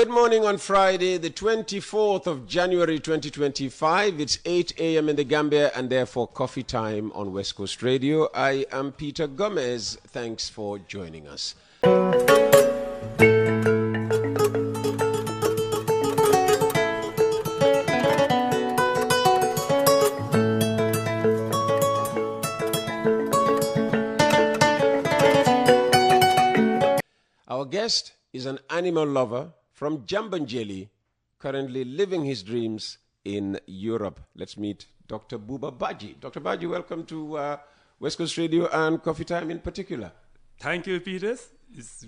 Good morning on Friday, the 24th of January 2025. It's 8 a.m. in the Gambia and therefore coffee time on West Coast Radio. I am Peter Gomez. Thanks for joining us. Our guest is an animal lover from Jambanjeli, currently living his dreams in Europe. Let's meet Dr. Buba Baji. Dr. Baji, welcome to West Coast Radio and Coffee Time in particular. Thank you, Peter. It's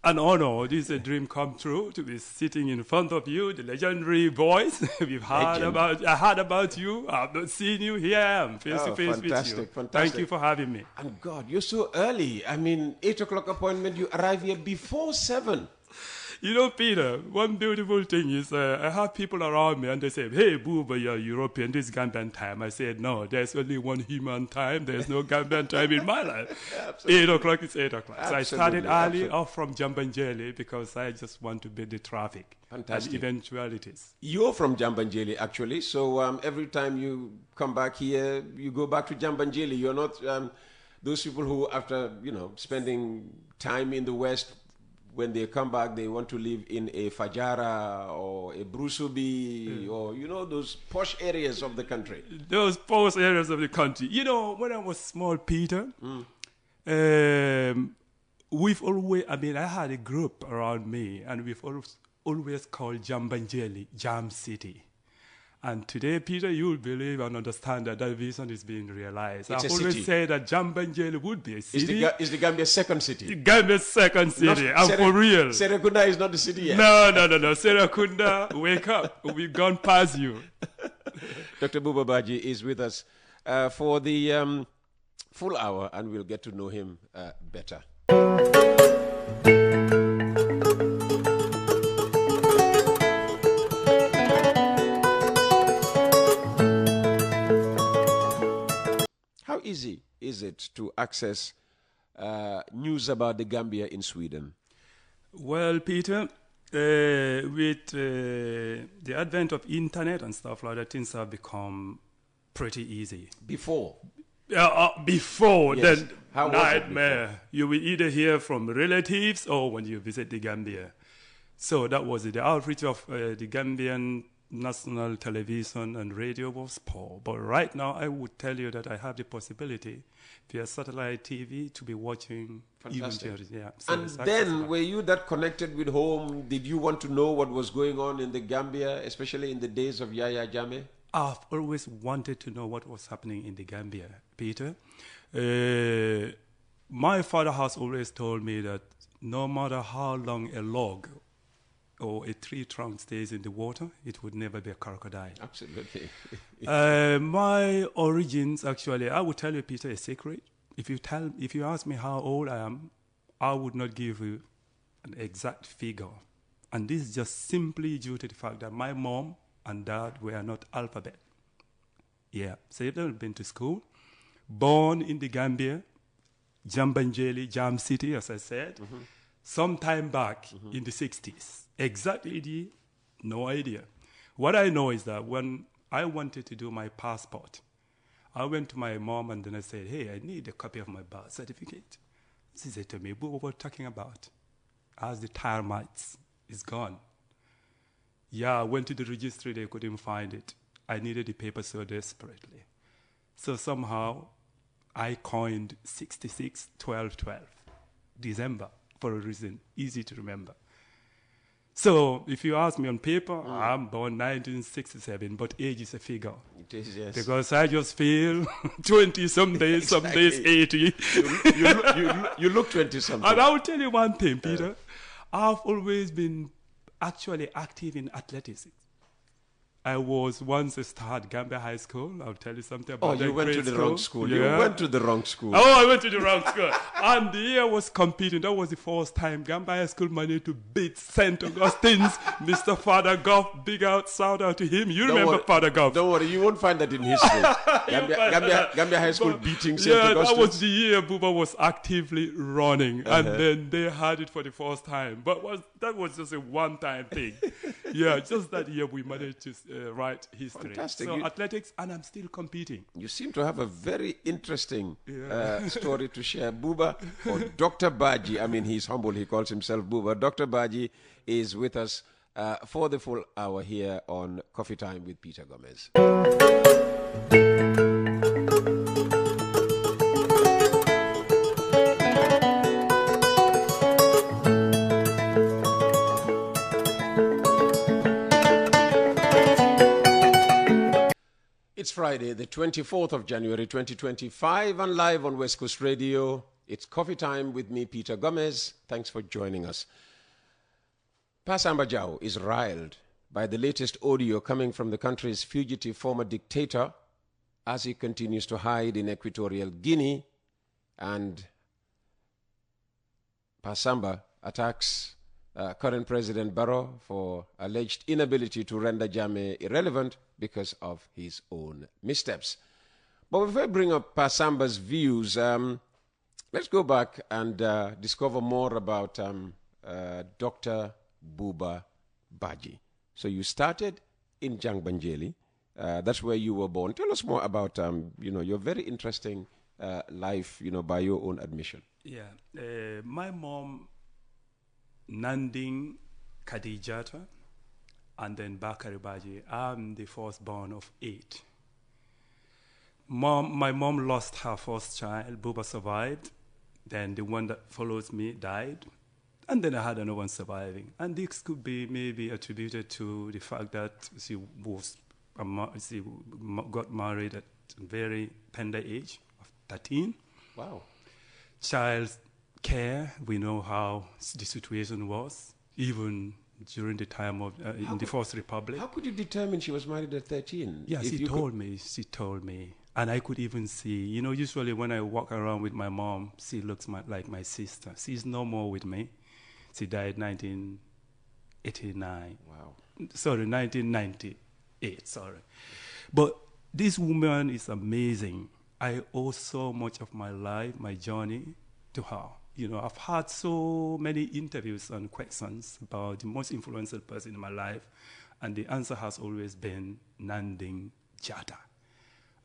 an honor. It is a dream come true to be sitting in front of you, the legendary voice. I heard about you. I've not seen you. Here I am, face to face with you. Fantastic. Thank you for having me. And God, you're so early. I mean, 8 o'clock appointment, you arrive here before 7. You know, Peter, one beautiful thing is I have people around me and they say, hey, Buba, you're European, this is Gambian time. I said, no, there's only one human time. There's no Gambian time in my life. 8 o'clock is 8 o'clock. So I started early off from Jambanjeli because I just want to beat the traffic. Fantastic. And eventualities. You're from Jambanjeli, actually. So every time you come back here, you go back to Jambanjeli. You're not those people who, after, spending time in the West, when they come back, they want to live in a Fajara or a Brusubi or, those posh areas of the country. Those posh areas of the country. When I was small, Peter, we've always, I had a group around me and we've always called Jambanjeli Jam City. And today, Peter, you will believe and understand that vision is being realized. I've always said that Jambanjeli would be a city. Is the Gambia's second city? Gambia's second city. I'm for real. Serekunda is not the city yet. No. Serekunda, wake up. We've gone past you. Dr. Buba Baji is with us for the full hour, and we'll get to know him better. How easy is it to access news about the Gambia in Sweden? Well, Peter, with the advent of internet and stuff like that, things have become pretty easy. Before? Before, yes. Then How nightmare. Was it before? You will either hear from relatives or when you visit the Gambia. So that was it. The outreach of the Gambian national television and radio was poor. But right now, I would tell you that I have the possibility via satellite TV to be watching. Fantastic. So and then, were you that connected with home? Did you want to know what was going on in the Gambia, especially in the days of Yaya Jammeh? I've always wanted to know what was happening in the Gambia, Peter. My father has always told me that no matter how long a log or a tree trunk stays in the water, it would never be a crocodile. Absolutely. My origins, actually, I would tell you, Peter, a secret. If you ask me how old I am, I would not give you an exact figure. And this is just simply due to the fact that my mom and dad were not alphabet. Yeah, so they've never been to school. Born in the Gambia, Jambanjeli, Jam City, as I said, some time back in the 60s. Exactly, no idea. What I know is that when I wanted to do my passport, I went to my mom and then I said, hey, I need a copy of my birth certificate. She said to me, what were you talking about? As the termites is gone. Yeah, I went to the registry, they couldn't find it. I needed the paper so desperately. So somehow I coined 66-12-12, December, for a reason, easy to remember. So if you ask me on paper, I'm born 1967, but age is a figure. It is, yes. Because I just feel 20 some days, exactly. Some days 80. You look 20-something. And I will tell you one thing, Peter. I've always been actually active in athletics. I was once a star at Gambia High School. I'll tell you something about that. Oh, you went to the wrong school. Yeah. You went to the wrong school. Oh, I went to the wrong school. And the year I was competing. That was the first time Gambia High School managed to beat St. Augustine's. Mr. Father Goff, big out, shout out to him. You remember Father Goff. Don't worry, you won't find that in history. Gambia High School beating St. Augustine's. That was the year Buba was actively running. And then they had it for the first time. But that was just a one-time thing. Yeah, just that year we managed to write history. Fantastic. So athletics, and I'm still competing. You seem to have a very interesting story to share. Buba, or Dr. Baji, I mean, he's humble, he calls himself Buba. Dr. Baji is with us for the full hour here on Coffee Time with Peter Gomez. It's Friday, the 24th of January, 2025, and live on West Coast Radio. It's Coffee Time with me, Peter Gomez. Thanks for joining us. Pasamba Jao is riled by the latest audio coming from the country's fugitive former dictator as he continues to hide in Equatorial Guinea, and Pasamba attacks current President Barrow for alleged inability to render Jammeh irrelevant because of his own missteps. But before I bring up Pasamba's views, let's go back and discover more about Dr. Buba Badjie. So you started in Jangbanjeli. That's where you were born. Tell us more about your very interesting life, by your own admission. Yeah, my mom, Nanding Khadijata, and then Bakari Baji. I'm the firstborn of 8. My mom lost her first child. Buba survived. Then the one that follows me died. And then I had another one surviving. And this could be maybe attributed to the fact that she got married at a very tender age of 13. Wow. Child care, we know how the situation was, even during the time of in the First Republic. How could you determine she was married at 13? Yeah, she told me. And I could even see, usually when I walk around with my mom, she looks like my sister. She's no more with me. She died 1989. Wow. Sorry, 1998, sorry. But this woman is amazing. I owe so much of my life, my journey, to her. I've had so many interviews and questions about the most influential person in my life, and the answer has always been Nanding Jata.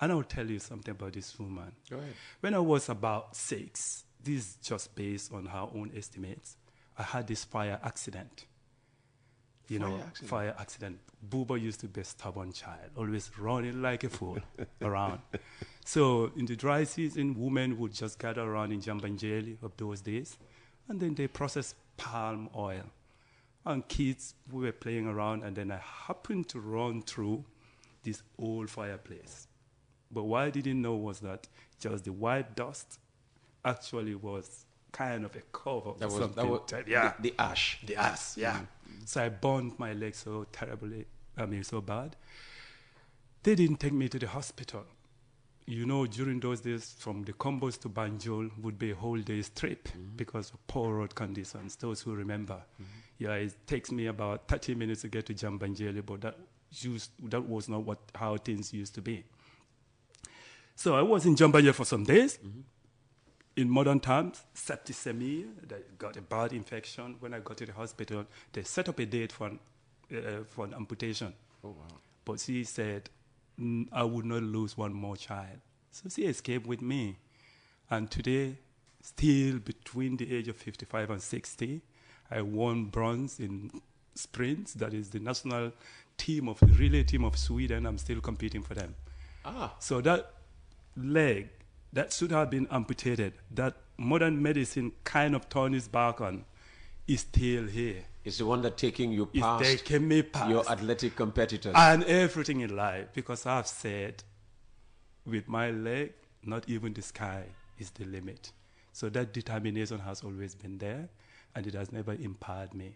And I'll tell you something about this woman. Go ahead. When I was about 6, this is just based on her own estimates, I had this fire accident. Fire accident. Buba used to be a stubborn child, always running like a fool around. So in the dry season, women would just gather around in Jambanjeli of those days, and then they process palm oil. And kids, we were playing around, and then I happened to run through this old fireplace. But what I didn't know was that just the white dust actually was kind of a cover. That was the ash. The ash, yeah. So I burned my leg so terribly, so bad. They didn't take me to the hospital. During those days, from the Combos to Banjul would be a whole day's trip because of poor road conditions, those who remember. Yeah, it takes me about 30 minutes to get to Jambanjeli, but that was not how things used to be. So I was in Jambanjeli for some days. In modern times, septicemia, I got a bad infection. When I got to the hospital, they set up a date for an amputation. Oh, wow. But she said, I would not lose one more child. So she escaped with me. And today, still between the age of 55 and 60, I won bronze in sprints. That is the national relay team of Sweden. I'm still competing for them. So that leg that should have been amputated, that modern medicine kind of turned its back on, is still here. It's the one that taking you past, taking me past your athletic competitors. And everything in life, because I've said, with my leg, not even the sky is the limit. So that determination has always been there, and it has never impaired me.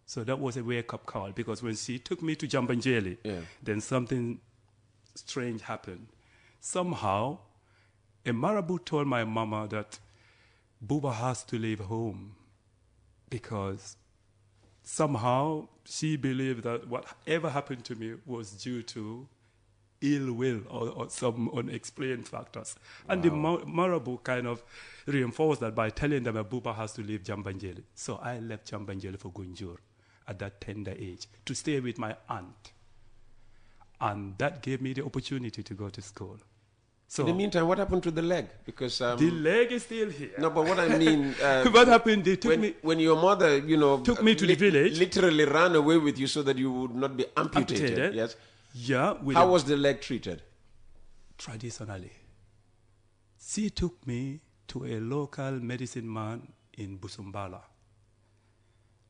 So that was a wake-up call, because when she took me to Jambanjeli, then something strange happened. Somehow, a Marabu told my mama that Buba has to leave home, because somehow she believed that whatever happened to me was due to ill will or some unexplained factors. And the Marabu kind of reinforced that by telling them that Buba has to leave Jambanjeli. So I left Jambanjeli for Gunjur at that tender age to stay with my aunt. And that gave me the opportunity to go to school. So in the meantime, what happened to the leg? Because the leg is still here. No, but what I mean, what happened? They took me when your mother, took me to the village. Literally ran away with you so that you would not be amputated. Yes. Yeah. How was the leg treated? Traditionally, she took me to a local medicine man in Busumbala.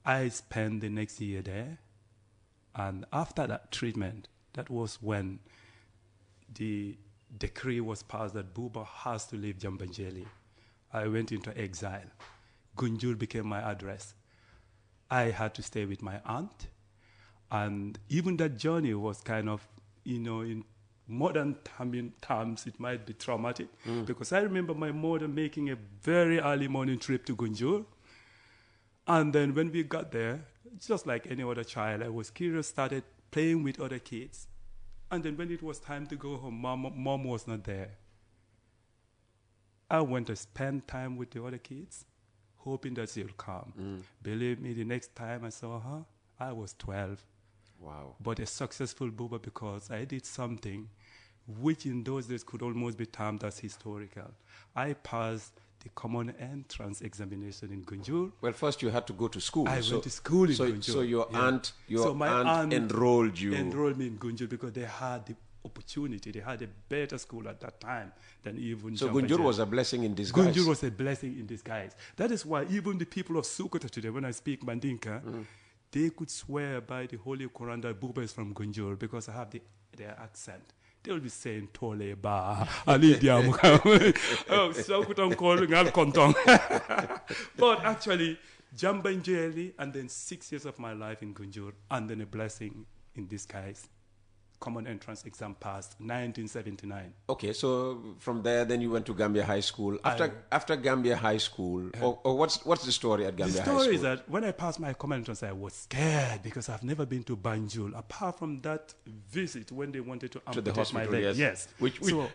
I spent the next year there, and after that treatment, that was when the decree was passed that Buba has to leave Jambanjeli. I went into exile. Gunjur became my address. I had to stay with my aunt. And even that journey was kind of, in modern terms, it might be traumatic. Because I remember my mother making a very early morning trip to Gunjur. And then when we got there, just like any other child, I was curious, started playing with other kids. And then when it was time to go home, mom was not there. I went to spend time with the other kids, hoping that she'll come. Believe me, the next time I saw her, I was 12. Wow. But a successful Buba, because I did something which in those days could almost be termed as historical. I passed the common entrance examination in Gunjur. Well, first you had to go to school. I went to school in Gunjur. So your aunt enrolled you. Enrolled me in Gunjur because they had the opportunity. They had a better school at that time than even. So Gunjur was a blessing in disguise. Gunjur was a blessing in disguise. That is why even the people of Sokoto today, when I speak Mandinka, they could swear by the Holy Quran that Buba is from Gunjur because I have their accent. They'll be saying Tole Ba, Ali Diam. Oh, Sokoto calling Al Kontong. But actually, Jambanjeli, and then 6 years of my life in Gunjur, and then a blessing in disguise. Common entrance exam passed, 1979. Okay, so from there, then you went to Gambia High School. After Gambia High School, or what's the story at Gambia High School? The story is that when I passed my common entrance, I was scared because I've never been to Banjul, apart from that visit when they wanted to amputate my leg. Yes.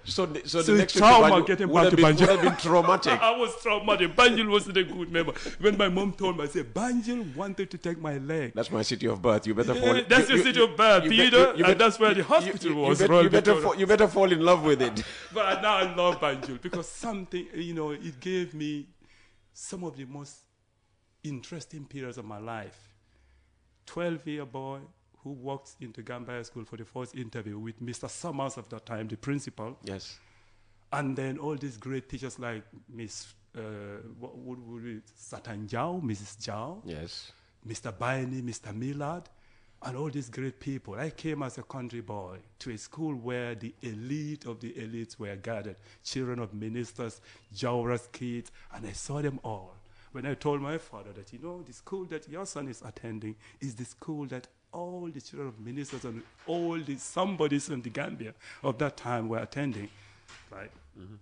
So the next trauma getting back to Banjul would have been traumatic. I was traumatic. Banjul wasn't a good memory. When my mom told me, I said, Banjul wanted to take my leg. That's my city of birth. You better fall. That's your city of birth, Peter. And that's where the hospital was. You better fall in love with it. But now I love Banjul because something, it gave me some of the most interesting periods of my life. 12-year boy who walks into Gambia High School for the first interview with Mr. Summers of that time, the principal. Yes. And then all these great teachers like Miss Satan Jao, Mrs. Jao. Yes. Mr. Baini, Mr. Millard. And all these great people. I came as a country boy to a school where the elite of the elites were gathered. Children of ministers, Jawras kids, and I saw them all. When I told my father that, the school that your son is attending is the school that all the children of ministers and all the somebodies in the Gambia of that time were attending. Like,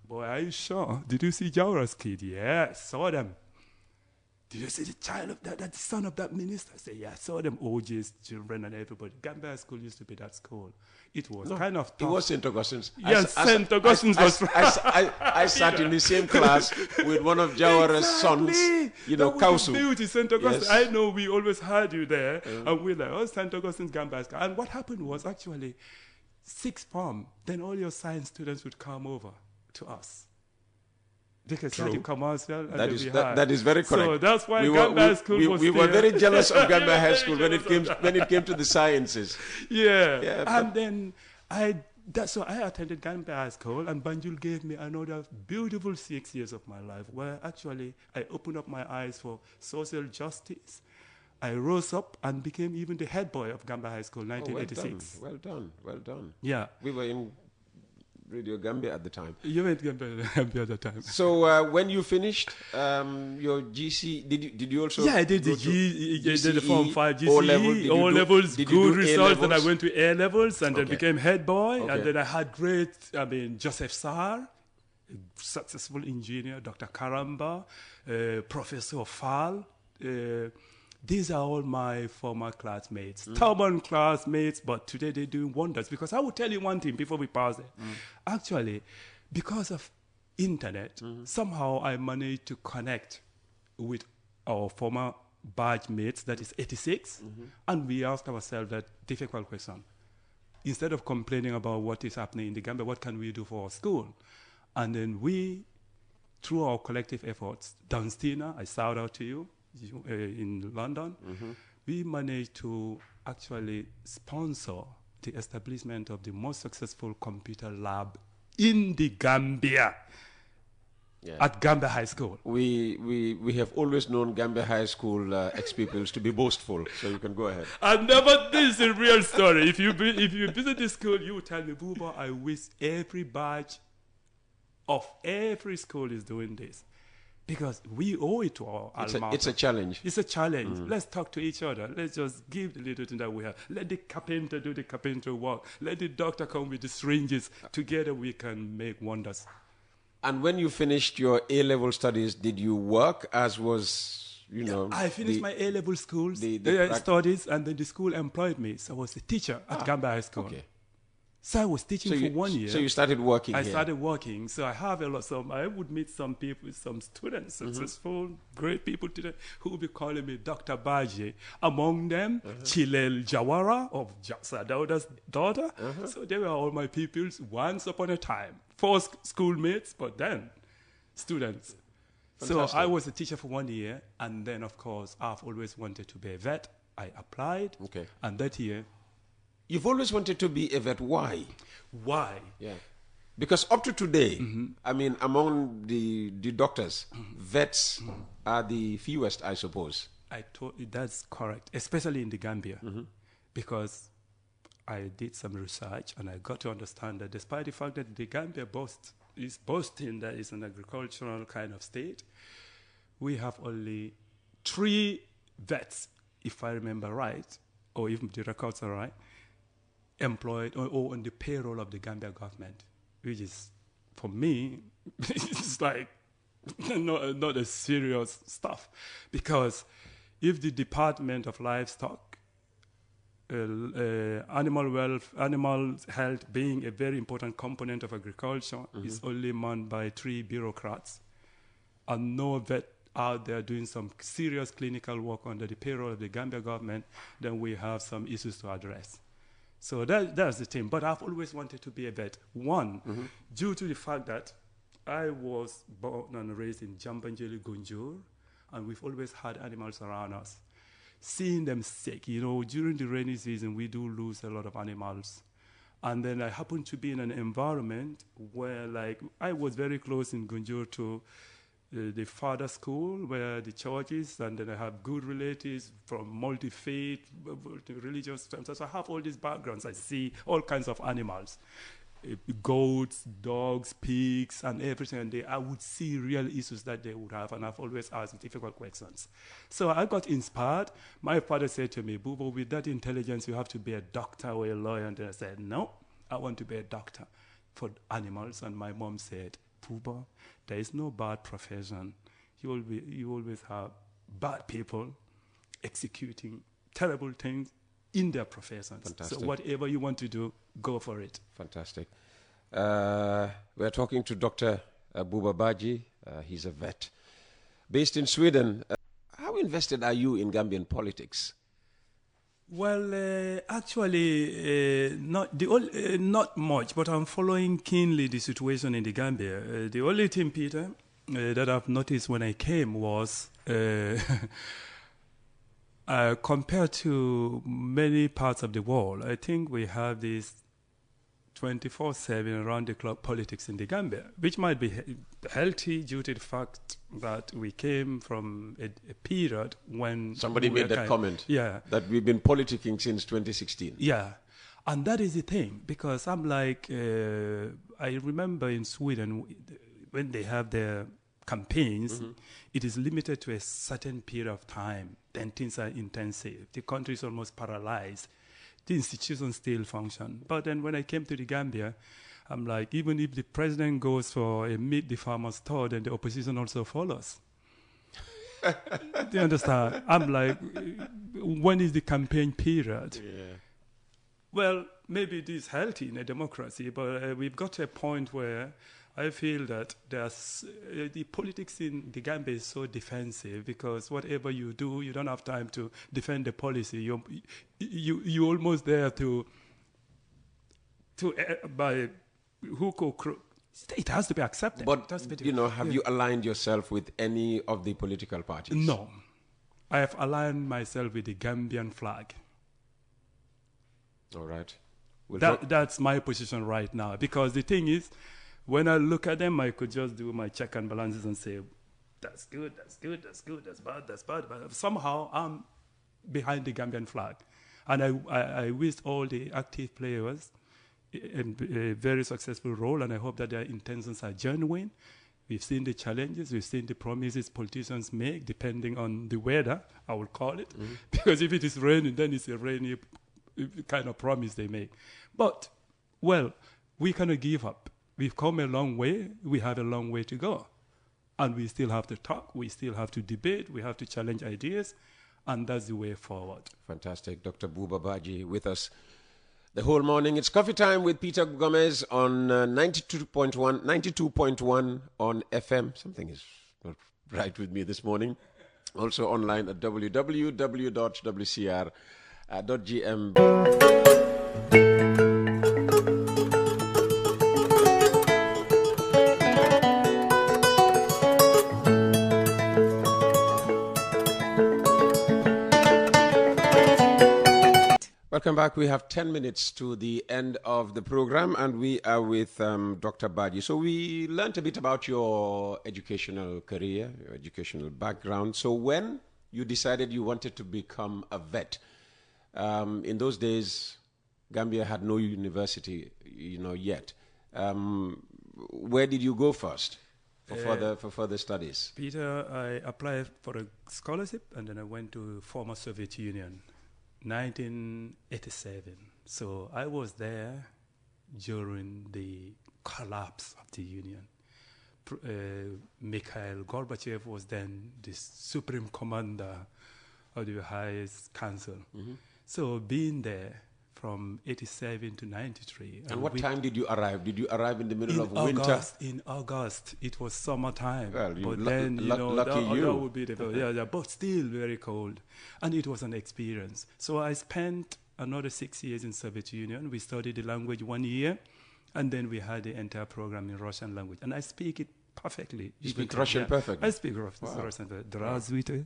boy, are you sure? Did you see Jawras kid? Yes, saw them. Did you see the child of that the son of that minister? I said, yeah, I saw them OJ's children and everybody. Gambia High School used to be that school. It was kind of tough. It was St. Augustine's. Yes, St. Augustine's was right. I sat in the same class with one of Jawara's sons, Kausu. Beauty, St. Augustine. Yes. I know we always had you there. And we're like, St. Augustine's Gambia High School. And what happened was actually, sixth form, then all your science students would come over to us. Because the commercial that is very correct. So that's why Gambia High School was we were very jealous of Gambia High School when it came to the sciences. Yeah. And then I attended Gambia High School, and Banjul gave me another beautiful 6 years of my life where actually I opened up my eyes for social justice. I rose up and became even the head boy of Gambia High School, 1986. Well done. Yeah. We were in Radio Gambia at the time. You went Gambia at the time. So when you finished your GC, did you also? Yeah, I did the GCE, the Form 5 GCE, O levels, good results. Then I A-levels? went to A levels and then Okay. became head boy. Okay. And then I had Joseph Sahar, successful engineer, Dr. Karamba, Professor Fall. These are all my former classmates, stubborn classmates, but today they're doing wonders. Because I will tell you one thing before we pause it. Actually, because of internet, somehow I managed to connect with our former batch mates, that is 86, and we asked ourselves that difficult question. Instead of complaining about what is happening in the Gambia, what can we do for our school? And then we, through our collective efforts, Dunstina, I shout out to you, in London, we managed to actually sponsor the establishment of the most successful computer lab in the Gambia at Gambia High School. We have always known Gambia High School ex-pupils to be boastful, so you can go ahead. And never, this is a real story. If you visit the school, you will tell me, Buba, I wish every batch of every school is doing this. Because we owe it to our alma mater. It's a challenge. It's a challenge. Let's talk to each other. Let's just give the little thing that we have. Let the carpenter do the carpenter work. Let the doctor come with the syringes. Together we can make wonders. And when you finished your A-level studies, did you work as was, I finished my A-level schools, the studies, and then the school employed me. So I was a teacher at Gambia High School. Okay. So I was teaching for 1 year. So you started working I here. started working. So I have a lot. So I would meet some people, some students, successful, great people today, who would be calling me Dr. Baji. Among them, Chilel Jawara of Sadauda's daughter. So they were all my pupils once upon a time. 4 schoolmates, but then students. Fantastic. So I was a teacher for 1 year. And then, of course, I've always wanted to be a vet. I applied. Okay. And that year, You've always wanted to be a vet. Why? why? Yeah. Because up to today, I mean, among the doctors, vets are the fewest, I suppose. I thought that's correct, especially in the Gambia, because I did some research and I got to understand that despite the fact that the Gambia is boasting that it's an agricultural kind of state, we have only 3 vets, if I remember right, or if the records are right, employed or on the payroll of the Gambia government, which is, for me, it's like not a serious stuff. Because if the Department of Livestock, animal health being a very important component of agriculture, is only manned by 3 bureaucrats, and no vet out there doing some serious clinical work under the payroll of the Gambia government, then we have some issues to address. So that's the thing. But I've always wanted to be a vet. One, due to the fact that I was born and raised in Jambanjeli, Gunjur, and we've always had animals around us. Seeing them sick, during the rainy season, we do lose a lot of animals. And then I happened to be in an environment where, I was very close in Gunjur to the father school where the church is, and then I have good relatives from multi-faith, religious families. So I have all these backgrounds. I see all kinds of animals, goats, dogs, pigs, and everything. And I would see real issues that they would have, and I've always asked difficult questions. So I got inspired. My father said to me, Buba, with that intelligence, you have to be a doctor or a lawyer. And then I said, no, I want to be a doctor for animals. And my mom said, Buba, there is no bad profession. You always have bad people executing terrible things in their professions. Fantastic. So whatever you want to do, go for it. Fantastic. We're talking to Dr. Buba Badjie. He's a vet. Based in Sweden. How invested are you in Gambian politics? Well, actually, not much, but I'm following keenly the situation in the Gambia. The only thing, Peter, that I've noticed when I came was, compared to many parts of the world, I think we have this 24/7 around the clock politics in the Gambia, which might be healthy due to the fact that we came from a period when Somebody made that comment. Yeah. That we've been politicking since 2016. Yeah. And that is the thing, because I'm like, I remember in Sweden, when they have their campaigns, it is limited to a certain period of time. Then things are intensive. The country is almost paralyzed. The institutions still function. But then when I came to the Gambia, I'm like, even if the president goes for a meet the farmers tour, then the opposition also follows. Do you understand? I'm like, when is the campaign period? Yeah. Well, maybe it is healthy in a democracy, but we've got to a point where I feel that there's the politics in the Gambia is so defensive, because whatever you do, you don't have time to defend the policy. You're almost there to by hook or crook. It has to be accepted. But, have you aligned yourself with any of the political parties? No. I have aligned myself with the Gambian flag. All right. That's my position right now. Because the thing is, when I look at them, I could just do my check and balances and say, that's good, that's good, that's good, that's bad, that's bad. But somehow I'm behind the Gambian flag. And I wish all the active players a very successful role, and I hope that their intentions are genuine. We've seen the challenges, we've seen the promises politicians make, depending on the weather, I will call it. Because if it is raining, then it's a rainy kind of promise they make. But, well, we cannot give up. We've come a long way. We have a long way to go. And we still have to talk. We still have to debate. We have to challenge ideas. And that's the way forward. Fantastic. Dr. Buba Baji with us the whole morning. It's coffee time with Peter Gomez on 92.1 on FM. Something is not right with me this morning. Also online at www.wcr.gm. Welcome back. We have 10 minutes to the end of the program, and we are with Dr. Badjie. So we learned a bit about your educational career, your educational background. So when you decided you wanted to become a vet, in those days, Gambia had no university, yet. Where did you go first for further studies? Peter, I applied for a scholarship, and then I went to former Soviet Union. 1987. So I was there during the collapse of the Union. Mikhail Gorbachev was then the supreme commander of the highest council. So being there from 87 to 93. And what time did you arrive? Did you arrive in the middle of winter? In August. It was summertime. Well, but then, lucky you. That would be but still very cold. And it was an experience. So I spent another 6 years in Soviet Union. We studied the language 1 year, and then we had the entire program in Russian language. And I speak it perfectly. You speak Russian perfectly? I speak Russian perfectly. Здравствуйте,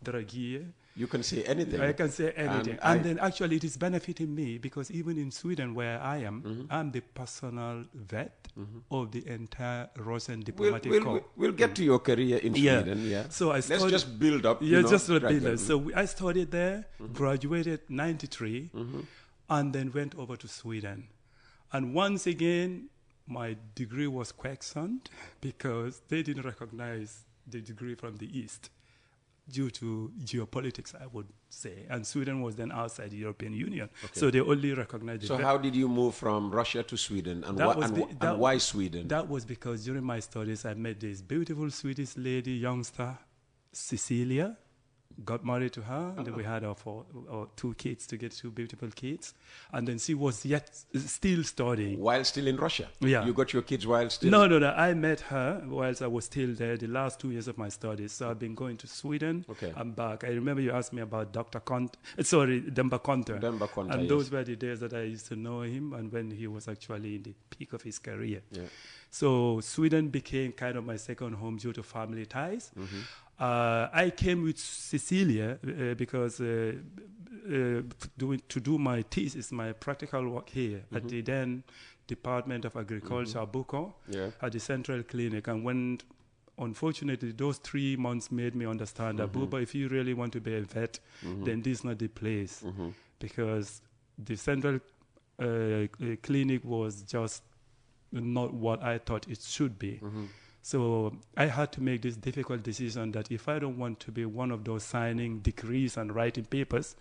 дорогие. You can say anything. I can say anything. And then actually it is benefiting me, because even in Sweden, where I am, I'm the personal vet of the entire Russian diplomatic corps. We'll get to your career in Sweden. Yeah. So I studied, let's just build up. Just build up. So I studied there, graduated 93, and then went over to Sweden. And once again, my degree was questioned, because they didn't recognize the degree from the East, due to geopolitics, I would say. And Sweden was then outside the European Union. Okay. So they only recognized it. So how did you move from Russia to Sweden? And, why Sweden? That was because during my studies, I met this beautiful Swedish lady, youngster, Cecilia. Got married to her, and then we had our 2 kids, to get 2 beautiful kids. And then she was still studying. While still in Russia? Yeah. You got your kids while still? No. I met her whilst I was still there, the last 2 years of my studies. So I've been going to Sweden. Okay. I'm back. I remember you asked me about Demba Conter. And those were the days that I used to know him, and when he was actually in the peak of his career. Yeah. So Sweden became kind of my second home due to family ties. I came with Cecilia because to do my thesis, my practical work here at the then Department of Agriculture, Buba, at the Central Clinic. And when, unfortunately, those 3 months made me understand that, Buba, if you really want to be a vet, then this is not the place. Because the Central clinic was just not what I thought it should be. So I had to make this difficult decision that if I don't want to be one of those signing degrees and writing papers,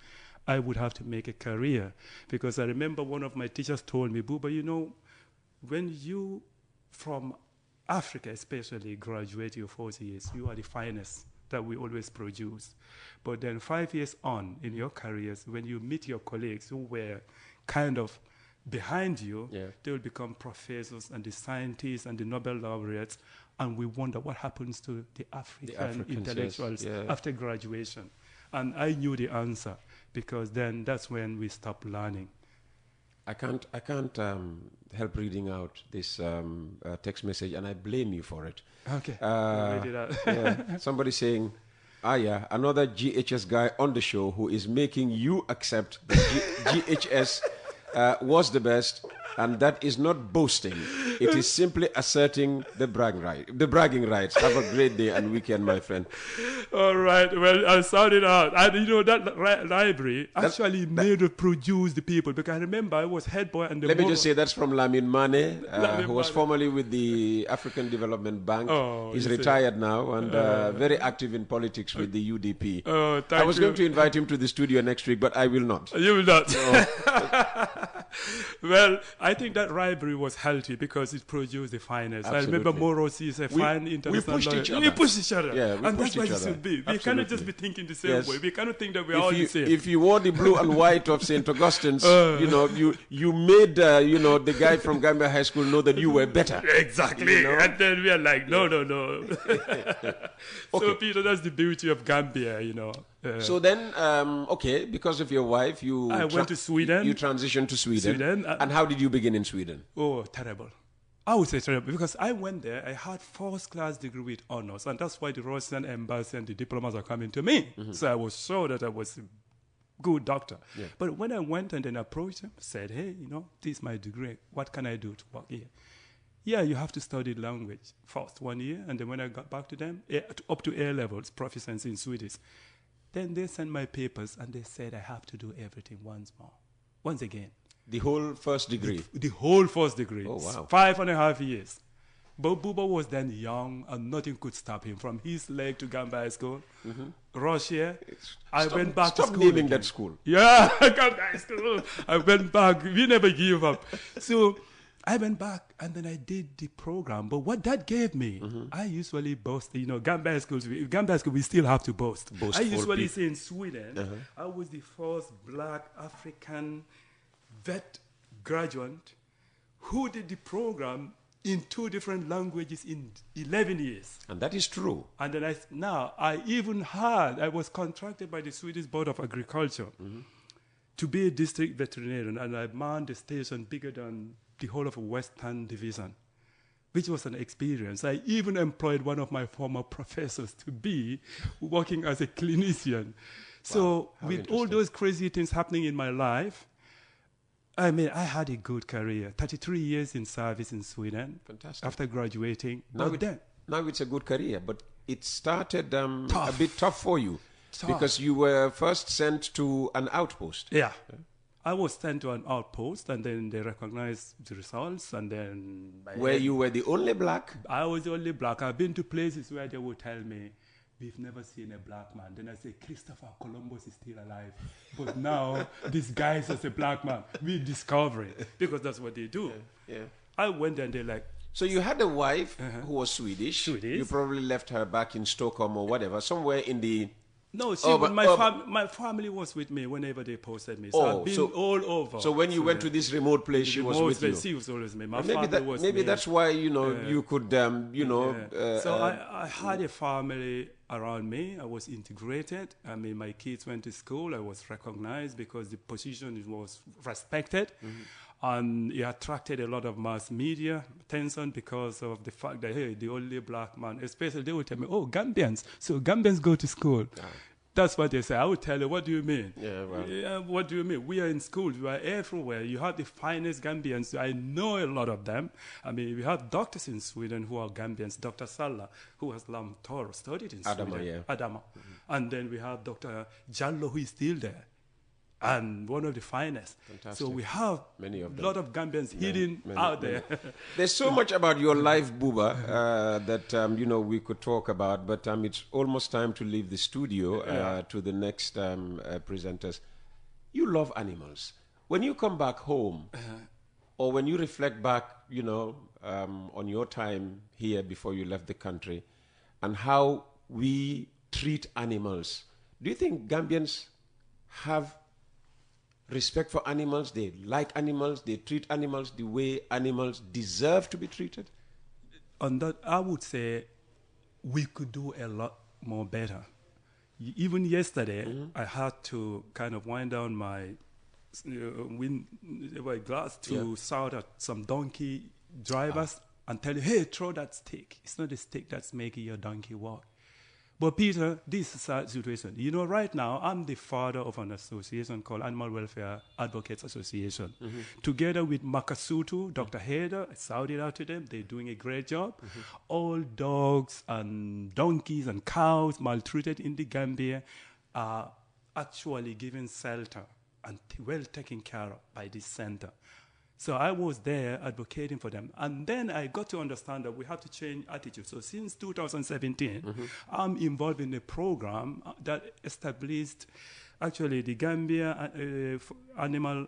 I would have to make a career. Because I remember one of my teachers told me, Buba, you know, when you from Africa especially graduate your 40 years, you are the finest that we always produce. But then 5 years on in your careers, when you meet your colleagues who were kind of behind you, they will become professors and the scientists and the Nobel laureates, and we wonder what happens to the African intellectuals after graduation. And I knew the answer, because then that's when we stopped learning. I can't help reading out this text message, and I blame you for it. Okay. Read it out. Somebody saying, another GHS guy on the show who is making you accept that GHS was the best, and that is not boasting. It is simply asserting the bragging rights. Have a great day and weekend, my friend. All right. Well, I'll sound it out. And you know, that library actually made to produce the people, because I remember I was head boy. And let me just say that's from Lamin Mane, who was formerly with the African Development Bank. He's retired now and very active in politics with the UDP. I was going to invite him to the studio next week, but I will not. You will not. No. Well, I think that library was healthy because it produced the finest. Absolutely. I remember Moros is a fine international pushed each other. We pushed each other. Yeah, and that's what it should be. We cannot just be thinking the same way. We cannot think that we are all the same. If you wore the blue and white of St. Augustine's, you made the guy from Gambia High School know that you were better. Exactly. You know? And then we are like, no. So, Peter, that's the beauty of Gambia, you know. So then, because of your wife, I went to Sweden. You transitioned to Sweden. And how did you begin in Sweden? Oh, terrible. I would say terrible, because I went there, I had first-class degree with honors, and that's why the Russian embassy and the diplomats are coming to me. So I was sure that I was a good doctor. Yeah. But when I went and then approached him, said, hey, this is my degree. What can I do to work here? Yeah, you have to study language first 1 year, and then when I got back to them, up to A levels, proficiency in Swedish. Then they sent my papers, and they said I have to do everything once again. The whole first degree? The whole first degree. Oh, wow. 5.5 years. But Buba was then young, and nothing could stop him from his leg to Gambia High School. Russia. I went back to school. Stop naming that school. Yeah, Gambia High School. I went back. We never give up. So I went back, and then I did the program. But what that gave me, I usually boast, Gambia High School, we still have to boast. I usually say in Sweden, I was the first black African vet graduate who did the program in 2 different languages in 11 years. And that is true. And then I was contracted by the Swedish Board of Agriculture to be a district veterinarian, and I manned a station bigger than the whole of Western Division, which was an experience. I even employed one of my former professors to be working as a clinician. So with all those crazy things happening in my life, I had a good career. 33 years in service in Sweden. Fantastic. After graduating. Now it's a good career, but it started a bit tough for you. Because you were first sent to an outpost. Yeah. I was sent to an outpost, and then they recognized the results, and then... Where you were the only black? I was the only black. I've been to places where they would tell me, we've never seen a black man. Then I say, Christopher Columbus is still alive. But now, disguised as a black man, we discover it. Because that's what they do. Yeah. I went there, and they're like... So you had a wife who was Swedish. You probably left her back in Stockholm or whatever, somewhere in the... No, my family was with me whenever they posted me. So I've been all over. So when you went to this remote place, she was with you. She was always with me. My family was maybe me. That's why you could So I had a family around me. I was integrated. My kids went to school. I was recognized because the position was respected. And it attracted a lot of mass media attention because of the fact that, hey, the only black man, especially they would tell me, oh, Gambians. So Gambians go to school. That's what they say. I would tell you, what do you mean? What do you mean? We are in schools. We are everywhere. You have the finest Gambians. I know a lot of them. We have doctors in Sweden who are Gambians. Dr. Salla, who has Lam Toro, studied in Sweden. Adama. And then we have Dr. Jallo, who is still there. and one of the finest. Fantastic. So we have Many of a them. lot of Gambians hidden out there. There's so much about your life, Buba, that we could talk about, but it's almost time to leave the studio to the next presenters. You love animals. When you come back home, or when you reflect back, on your time here before you left the country, and how we treat animals, do you think Gambians have respect for animals? They like animals, they treat animals the way animals deserve to be treated? On that, I would say we could do a lot more better. Even yesterday, I had to kind of wind down my glass to shout at some donkey drivers and tell you, hey, throw that stick. It's not the stick that's making your donkey walk. But Peter, this is a sad situation. Right now, I'm the father of an association called Animal Welfare Advocates Association. Together with Makasutu, Dr. Hader, I shouted out to them. They're doing a great job. All dogs and donkeys and cows maltreated in the Gambia are actually given shelter and well taken care of by this center. So I was there advocating for them. And then I got to understand that we have to change attitude. So since 2017, I'm involved in a program that established actually the Gambia Animal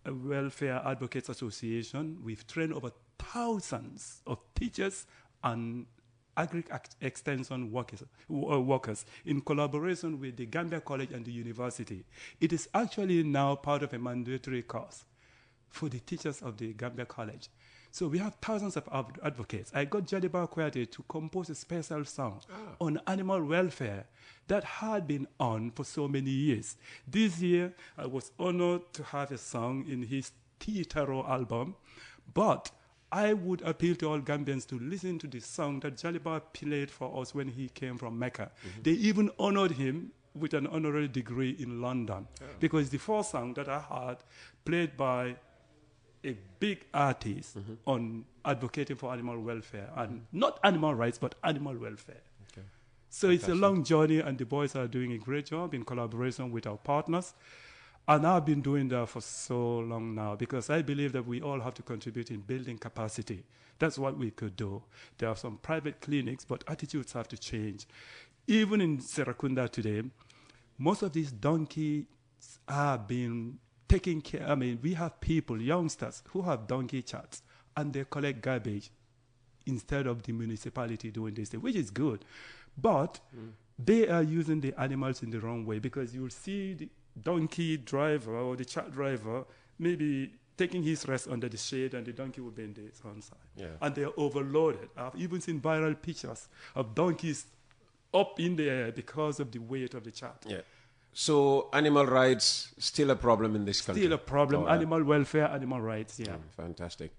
Welfare Advocates Association. We've trained over thousands of teachers and agri-extension workers in collaboration with the Gambia College and the university. It is actually now part of a mandatory course for the teachers of the Gambia College. So we have thousands of advocates. I got Jaliba Kwate to compose a special song on animal welfare that had been on for so many years. This year, I was honored to have a song in his Titaro album, but I would appeal to all Gambians to listen to the song that Jaliba played for us when he came from Mecca. They even honored him with an honorary degree in London because the first song that I had played by a big artist on advocating for animal welfare and not animal rights but animal welfare. So it's a long journey and the boys are doing a great job in collaboration with our partners, and I've been doing that for so long now because I believe that we all have to contribute in building capacity. That's what we could do. There are some private clinics, but attitudes have to change. Even in Serakunda today, most of these donkeys are being taking care. I mean, we have people, youngsters, who have donkey charts, and they collect garbage instead of the municipality doing this thing, which is good. But they are using the animals in the wrong way because you'll see the donkey driver or the chart driver maybe taking his rest under the shade and the donkey will be in the sun side. And they're overloaded. I've even seen viral pictures of donkeys up in the air because of the weight of the chart. So animal rights still a problem in this country? Still a problem. Animal welfare, animal rights, fantastic.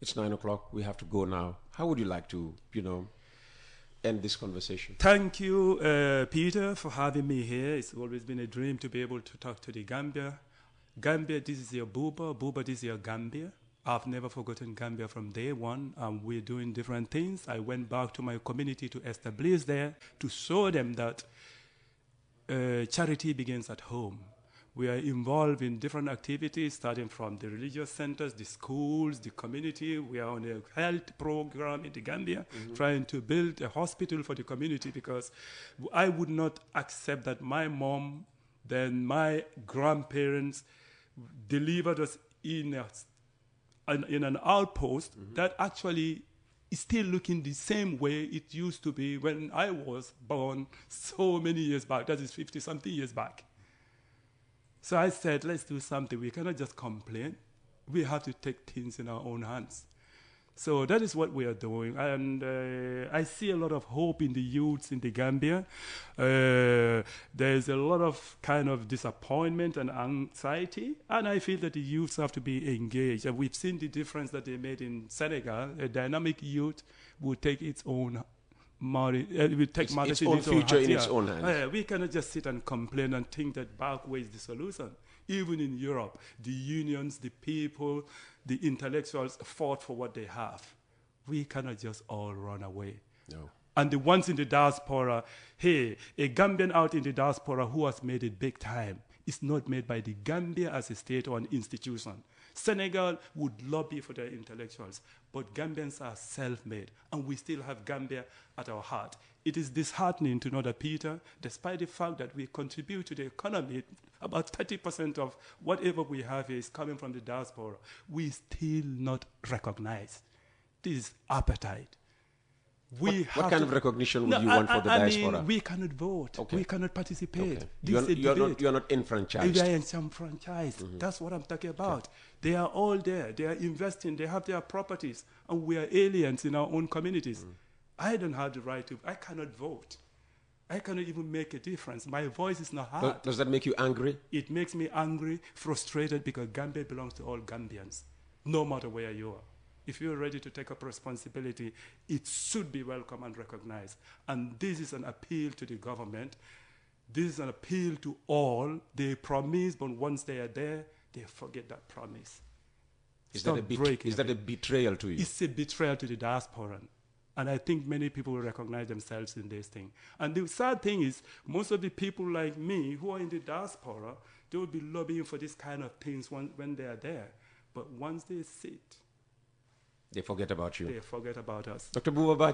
It's 9 o'clock. We have to go now. How would you like to, end this conversation? Thank you, Peter, for having me here. It's always been a dream to be able to talk to the Gambia. Gambia, this is your Buba. Buba, this is your Gambia. I've never forgotten Gambia from day one. We're doing different things. I went back to my community to establish there, to show them that charity begins at home. We are involved in different activities, starting from the religious centers, the schools, the community. We are on a health program in the Gambia, trying to build a hospital for the community because I would not accept that my mom, then my grandparents delivered us in an outpost that actually is still looking the same way it used to be when I was born so many years back. That is 50-something years back. So I said, let's do something. We cannot just complain. We have to take things in our own hands. So that is what we are doing. And I see a lot of hope in the youths in the Gambia. There's a lot of kind of disappointment and anxiety. And I feel that the youths have to be engaged. And we've seen the difference that they made in Senegal. A dynamic youth will take its own its own future in its own hands. We cannot just sit and complain and think that back way is the solution. Even in Europe, the unions, the people, the intellectuals fought for what they have. We cannot just all run away. No. And the ones in the diaspora, hey, a Gambian out in the diaspora who has made it big time is not made by the Gambia as a state or an institution. Senegal would lobby for their intellectuals, but Gambians are self-made, and we still have Gambia at our heart. It is disheartening to know that, Peter, despite the fact that we contribute to the economy, about 30% of whatever we have is coming from the diaspora, we still not recognized. This is apartheid. What kind of recognition would you want for the diaspora? Mean, we cannot vote. Okay. We cannot participate. Okay. You're not enfranchised. They are enfranchised. That's what I'm talking about. Okay. They are all there. They are investing. They have their properties. And we are aliens in our own communities. I don't have the right to. I cannot vote. I cannot even make a difference. My voice is not heard. Does that make you angry? It makes me angry, frustrated, because Gambia belongs to all Gambians, no matter where you are. If you're ready to take up responsibility, it should be welcome and recognized. And this is an appeal to the government. This is an appeal to all. They promise, but once they are there, they forget that promise. Is that a betrayal to you? It's a betrayal to the diaspora. And I think many people will recognize themselves in this thing. And the sad thing is, most of the people like me who are in the diaspora, they will be lobbying for this kind of things when they are there. But once they sit, they forget about you. They forget about us. Dr. Buba, Badjie.